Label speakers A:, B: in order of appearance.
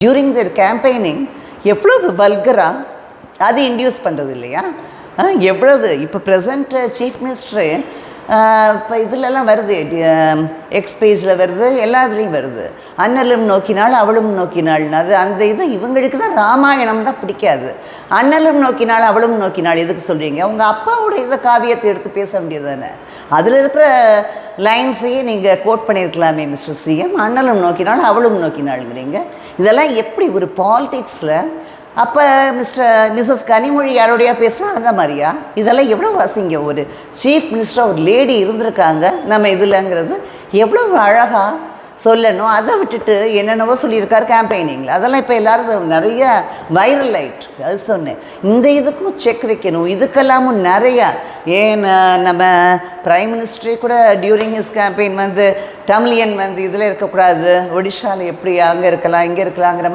A: During தர் campaigning எவ்வளவு வல்கராக அது induce பண்ணுறது இல்லையா? எவ்வளவு இப்போ ப்ரெசண்ட் சீஃப் மினிஸ்டரு இப்போ இதிலெல்லாம் வருது, எக்ஸ் பேஜில் வருது, எல்லா இதுலேயும் வருது. அண்ணலும் நோக்கினாள் அவளும் நோக்கினாள்னு. அது அந்த இது இவங்களுக்கு தான் ராமாயணம் தான் பிடிக்காது. அண்ணலும் நோக்கினாள் அவளும் நோக்கினாள் எதுக்கு சொல்கிறீங்க? உங்கள் அப்பாவோட இதை காவியத்தை எடுத்து பேச வேண்டியது தானே. அதில் இருக்கிற லைன்ஸையே நீங்கள் கோட் பண்ணியிருக்கலாமே மிஸ்டர் சிஎம். அண்ணலும் நோக்கினாள் அவளும் நோக்கினாளுங்கிறீங்க. இதெல்லாம் எப்படி ஒரு பாலிடிக்ஸில்? அப்போ மிஸ்ஸஸ் கனிமொழி யாரோடையா பேசுனா அந்த மாதிரியா? இதெல்லாம் எவ்வளோ வாசிங்க. ஒரு சீஃப் மினிஸ்டராக ஒரு லேடி இருந்திருக்காங்க நம்ம இதில்ங்கிறது எவ்வளோ அழகாக சொல்லணும். அதை விட்டுட்டு என்னென்னவோ சொல்லியிருக்காரு கேம்பெயினிங்கில். அதெல்லாம் இப்போ எல்லோரும் நிறைய வைரல் ஆயிட்டு. அது சொன்னேன், இந்த இதுக்கும் செக் வைக்கணும். இதுக்கெல்லாமும் நிறையா ஏன் நம்ம பிரைம் மினிஸ்டரே கூட டியூரிங் ஹிஸ் கேம்பெயின் தமிழியன் இதில் இருக்கக்கூடாது, ஒடிஷாவில் எப்படி அங்கே இருக்கலாம் இங்கே இருக்கலாங்கிற